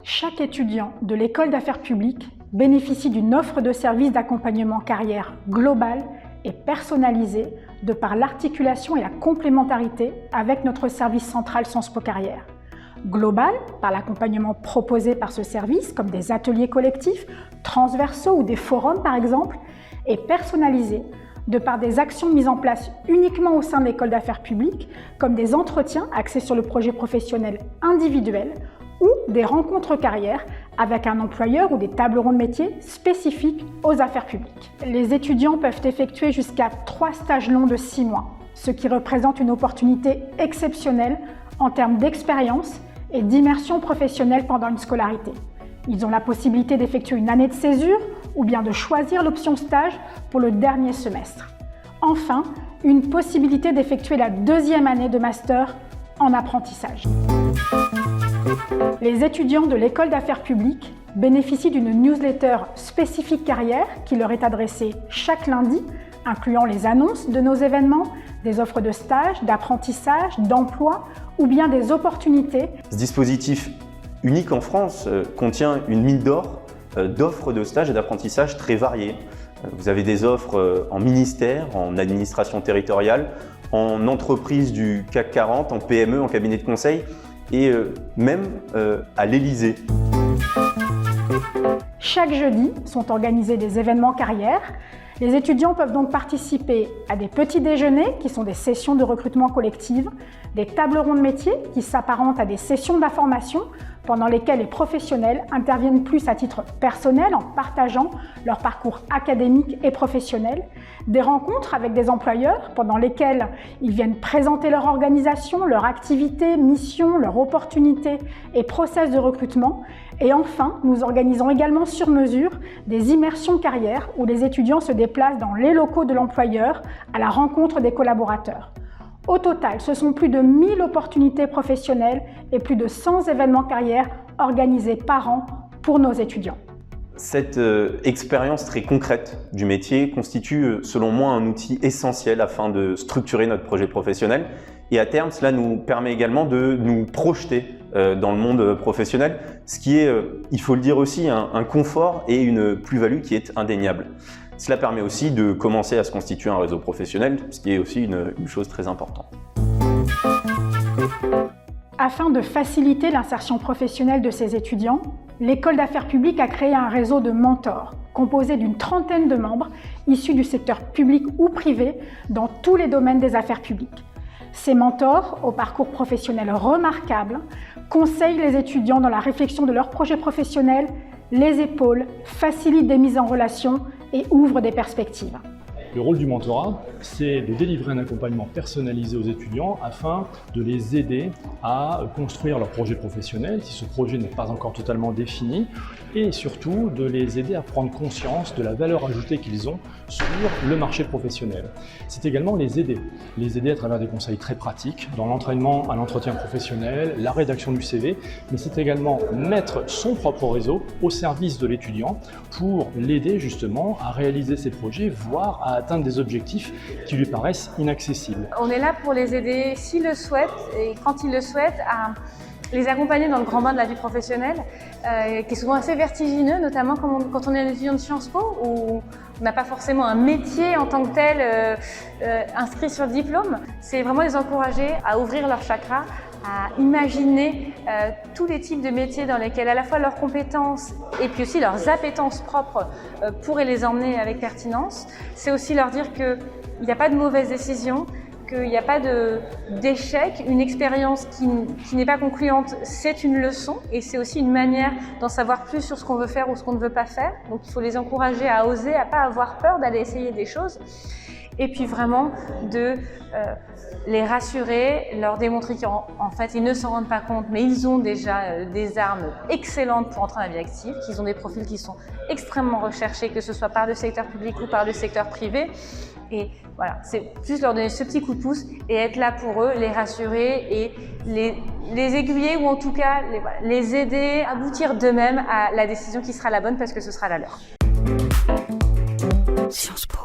Chaque étudiant de l'école d'affaires publiques bénéficie d'une offre de services d'accompagnement carrière globale et personnalisée de par l'articulation et la complémentarité avec notre service central Sciences Po Carrière. Global, par l'accompagnement proposé par ce service, comme des ateliers collectifs, transversaux ou des forums par exemple, et personnalisé de par des actions mises en place uniquement au sein de l'école d'affaires publiques, comme des entretiens axés sur le projet professionnel individuel ou des rencontres carrières avec un employeur ou des tables rondes métiers spécifiques aux affaires publiques. Les étudiants peuvent effectuer jusqu'à 3 stages longs de 6 mois, ce qui représente une opportunité exceptionnelle en termes d'expérience et d'immersion professionnelle pendant une scolarité. Ils ont la possibilité d'effectuer une année de césure ou bien de choisir l'option stage pour le dernier semestre. Enfin, une possibilité d'effectuer la 2e année de master en apprentissage. Les étudiants de l'école d'affaires publiques bénéficient d'une newsletter spécifique carrière qui leur est adressée chaque lundi, incluant les annonces de nos événements, des offres de stage, d'apprentissage, d'emploi ou bien des opportunités. Ce dispositif unique en France contient une mine d'or d'offres de stage et d'apprentissage très variées. Vous avez des offres en ministère, en administration territoriale, en entreprise du CAC 40, en PME, en cabinet de conseil et même à l'Élysée. Chaque jeudi sont organisés des événements carrières. Les étudiants peuvent donc participer à des petits déjeuners qui sont des sessions de recrutement collective, des tables rondes métiers qui s'apparentent à des sessions d'information pendant lesquelles les professionnels interviennent plus à titre personnel en partageant leur parcours académique et professionnel, des rencontres avec des employeurs pendant lesquelles ils viennent présenter leur organisation, leur activité, mission, leurs opportunités et process de recrutement. Et enfin, nous organisons également sur mesure des immersions carrières où les étudiants se déplacent dans les locaux de l'employeur à la rencontre des collaborateurs. Au total, ce sont plus de 1000 opportunités professionnelles et plus de 100 événements carrières organisés par an pour nos étudiants. Cette expérience très concrète du métier constitue, selon moi, un outil essentiel afin de structurer notre projet professionnel. Et à terme, cela nous permet également de nous projeter dans le monde professionnel, ce qui est, il faut le dire aussi, un confort et une plus-value qui est indéniable. Cela permet aussi de commencer à se constituer un réseau professionnel, ce qui est aussi une chose très importante. Afin de faciliter l'insertion professionnelle de ces étudiants, l'école d'affaires publiques a créé un réseau de mentors composé d'une 30aine de membres issus du secteur public ou privé dans tous les domaines des affaires publiques. Ces mentors, au parcours professionnel remarquable, conseillent les étudiants dans la réflexion de leur projet professionnel, les épaulent, facilitent des mises en relation et ouvrent des perspectives. Le rôle du mentorat, c'est de délivrer un accompagnement personnalisé aux étudiants afin de les aider à construire leur projet professionnel si ce projet n'est pas encore totalement défini et surtout de les aider à prendre conscience de la valeur ajoutée qu'ils ont sur le marché professionnel. C'est également les aider à travers des conseils très pratiques dans l'entraînement à l'entretien professionnel, la rédaction du CV, mais c'est également mettre son propre réseau au service de l'étudiant pour l'aider justement à réaliser ses projets, voire à atteindre des objectifs qui lui paraissent inaccessibles. On est là pour les aider s'ils le souhaitent et quand ils le souhaitent à les accompagner dans le grand bain de la vie professionnelle qui est souvent assez vertigineux, notamment quand on est étudiant de Sciences Po où on n'a pas forcément un métier en tant que tel inscrit sur le diplôme. C'est vraiment les encourager à ouvrir leur chakra, à imaginer tous les types de métiers dans lesquels à la fois leurs compétences et puis aussi leurs appétences propres pourraient les emmener avec pertinence. C'est aussi leur dire qu'il n'y a pas de mauvaise décision, qu'il n'y a pas d'échec. Une expérience qui n'est pas concluante, c'est une leçon et c'est aussi une manière d'en savoir plus sur ce qu'on veut faire ou ce qu'on ne veut pas faire. Donc il faut les encourager à oser, à ne pas avoir peur d'aller essayer des choses. Et puis vraiment de les rassurer, leur démontrer qu'en fait ils ne s'en rendent pas compte, mais ils ont déjà des armes excellentes pour entrer dans la vie active, qu'ils ont des profils qui sont extrêmement recherchés, que ce soit par le secteur public ou par le secteur privé. Et voilà, c'est juste leur donner ce petit coup de pouce et être là pour eux, les rassurer et les aiguiller ou en tout cas les aider à aboutir d'eux-mêmes à la décision qui sera la bonne parce que ce sera la leur. Sciences Po.